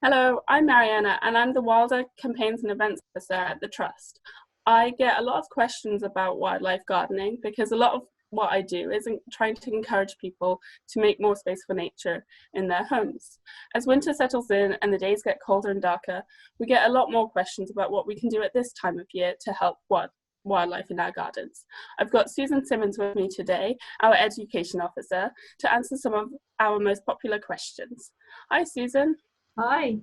Hello, I'm Mariana and I'm the Wilder Campaigns and Events Officer at the Trust. I get a lot of questions about wildlife gardening because a lot of what I do is trying to encourage people to make more space for nature in their homes. As winter settles in and the days get colder and darker, we get a lot more questions about what we can do at this time of year to help wildlife in our gardens. I've got Susan Simmons with me today, our Education Officer, to answer some of our most popular questions. Hi, Susan. Hi.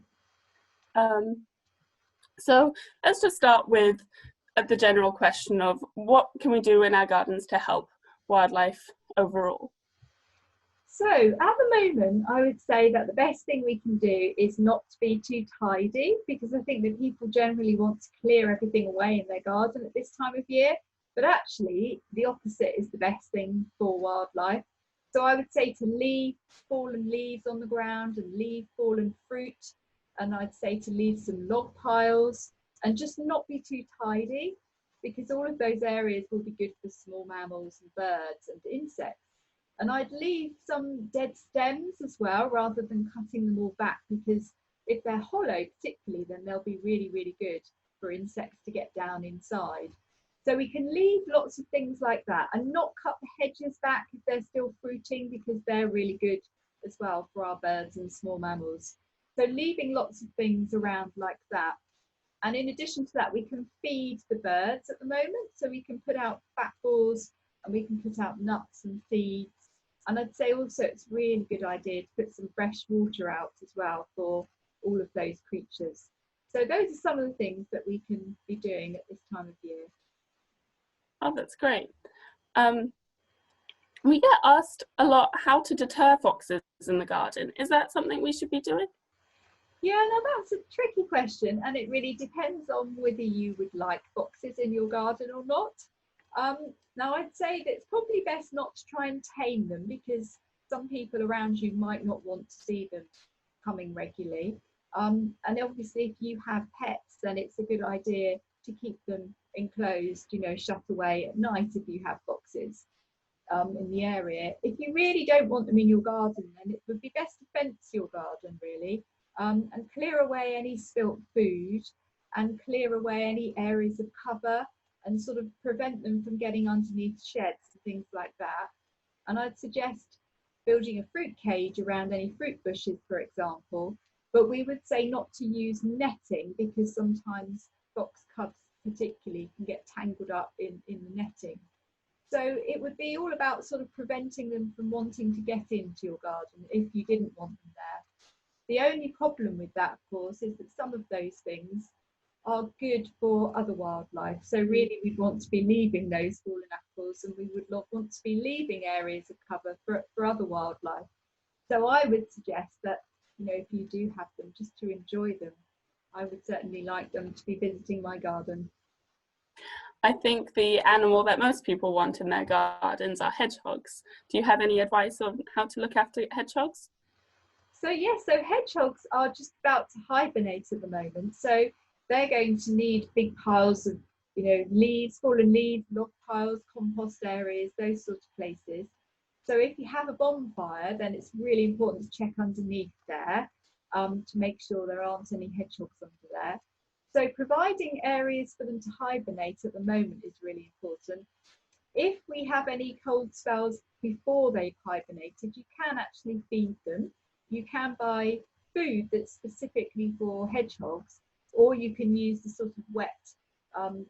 So let's just start with the general question of what can we do in our gardens to help wildlife overall? So at the moment, I would say that the best thing we can do is not to be too tidy, because I think that people generally want to clear everything away in their garden at this time of year. But actually, the opposite is the best thing for wildlife. So I would say to leave fallen leaves on the ground and leave fallen fruit. And I'd say to leave some log piles and just not be too tidy, because all of those areas will be good for small mammals and birds and insects. And I'd leave some dead stems as well, rather than cutting them all back, because if they're hollow particularly, then they'll be really, really good for insects to get down inside. So we can leave lots of things like that and not cut the hedges back if they're still fruiting, because they're really good as well for our birds and small mammals. So leaving lots of things around like that. And in addition to that, we can feed the birds at the moment. So we can put out fat balls and we can put out nuts and seeds. And I'd say also it's a really good idea to put some fresh water out as well for all of those creatures. So those are some of the things that we can be doing at this time of year. Oh, that's great. We get asked a lot how to deter foxes in the garden. Is that something we should be doing? Yeah, no, that's a tricky question, and it really depends on whether you would like foxes in your garden or not. Now, I'd say that it's probably best not to try and tame them, because some people around you might not want to see them coming regularly. And obviously, if you have pets, then it's a good idea to keep them enclosed, shut away at night if you have foxes in the area. If you really don't want them in your garden, then it would be best to fence your garden, really. And clear away any spilt food and clear away any areas of cover and sort of prevent them from getting underneath sheds and things like that. And I'd suggest building a fruit cage around any fruit bushes, for example, but we would say not to use netting, because sometimes fox cubs particularly can get tangled up in the netting. So it would be all about sort of preventing them from wanting to get into your garden if you didn't want them there. The only problem with that, of course, is that some of those things are good for other wildlife. So really we'd want to be leaving those fallen apples, and we would want to be leaving areas of cover for other wildlife. So I would suggest that, if you do have them, just to enjoy them. I would certainly like them to be visiting my garden. I think the animal that most people want in their gardens are hedgehogs. Do you have any advice on how to look after hedgehogs? So yes, so hedgehogs are just about to hibernate at the moment. So they're going to need big piles of, leaves, fallen leaves, log piles, compost areas, those sorts of places. So if you have a bonfire, then it's really important to check underneath there to make sure there aren't any hedgehogs under there. So providing areas for them to hibernate at the moment is really important. If we have any cold spells before they've hibernated, you can actually feed them. You can buy food that's specifically for hedgehogs, or you can use the sort of wet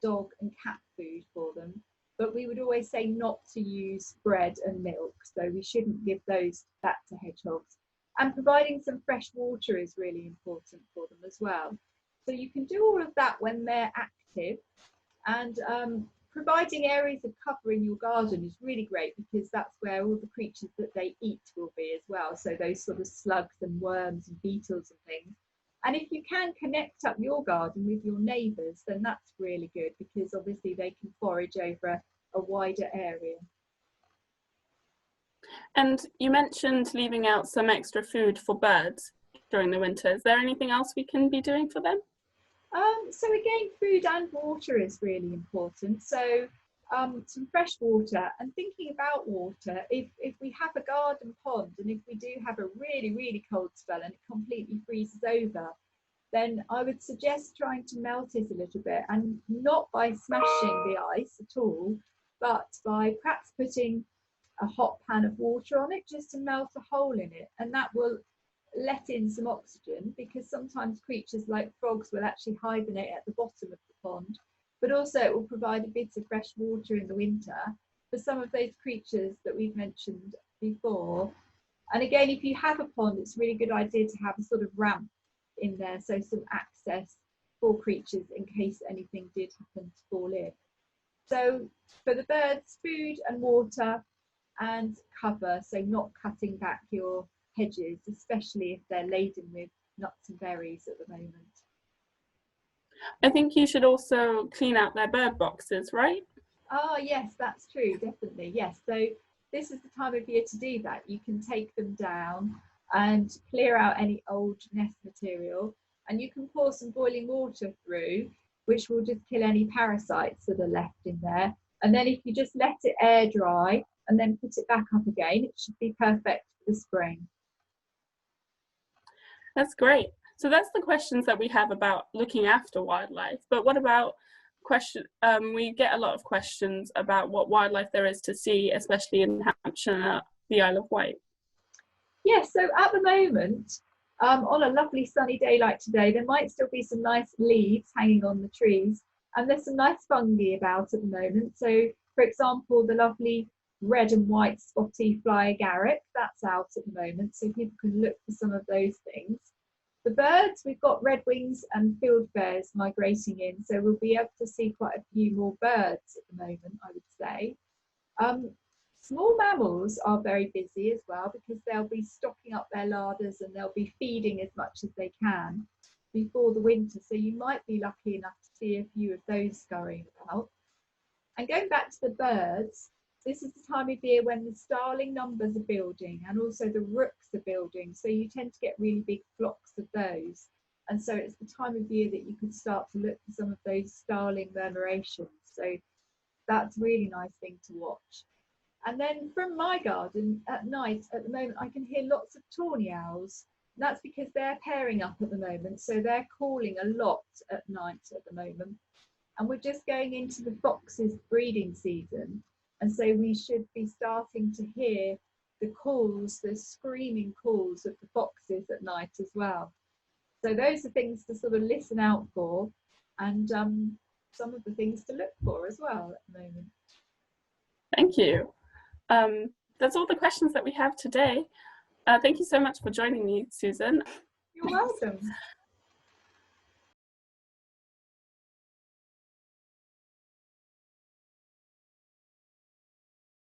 dog and cat food for them. But we would always say not to use bread and milk, so we shouldn't give those back to hedgehogs. And providing some fresh water is really important for them as well. So you can do all of that when they're active, and providing areas of cover in your garden is really great, because that's where all the creatures that they eat will be as well. So those sort of slugs and worms and beetles and things. And if you can connect up your garden with your neighbours, then that's really good, because obviously they can forage over a wider area. And you mentioned leaving out some extra food for birds during the winter. Is there anything else we can be doing for them? So again, food and water is really important. So some fresh water. And thinking about water, if we have a garden pond and if we do have a really, really cold spell and it completely freezes over, then I would suggest trying to melt it a little bit, and not by smashing the ice at all, but by perhaps putting a hot pan of water on it just to melt a hole in it, and that will let in some oxygen, because sometimes creatures like frogs will actually hibernate at the bottom of the pond, but also it will provide a bit of fresh water in the winter for some of those creatures that we've mentioned before. And again, if you have a pond, it's a really good idea to have a sort of ramp in there, so some access for creatures in case anything did happen to fall in. So for the birds, food and water and cover, so not cutting back your hedges, especially if they're laden with nuts and berries at the moment. I think you should also clean out their bird boxes, right? Oh yes, that's true, definitely, yes. So this is the time of year to do that. You can take them down and clear out any old nest material, and you can pour some boiling water through, which will just kill any parasites that are left in there. And then if you just let it air dry and then put it back up again, it should be perfect for the spring. That's great. So that's the questions that we have about looking after wildlife. But what about we get a lot of questions about what wildlife there is to see, especially in Hampshire and the Isle of Wight. Yes, so at the moment, on a lovely sunny day like today, there might still be some nice leaves hanging on the trees, and there's some nice fungi about at the moment. So, for example, the lovely red and white spotty fly agaric, that's out at the moment, so people can look for some of those things. The birds, we've got redwings and fieldfares migrating in, so we'll be able to see quite a few more birds at the moment, I would say. Small mammals are very busy as well, because they'll be stocking up their larders and they'll be feeding as much as they can before the winter. So you might be lucky enough to see a few of those scurrying about. And going back to the birds, this is the time of year when the starling numbers are building and also the rooks are building. So you tend to get really big flocks of those. And so it's the time of year that you can start to look for some of those starling murmurations. So that's a really nice thing to watch. And then from my garden at night, at the moment, I can hear lots of tawny owls. That's because they're pairing up at the moment. So they're calling a lot at night at the moment. And we're just going into the foxes' breeding season. And so we should be starting to hear the calls, the screaming calls of the foxes at night as well. So those are things to sort of listen out for, and some of the things to look for as well at the moment. Thank you. That's all the questions that we have today. Thank you so much for joining me, Susan. You're welcome.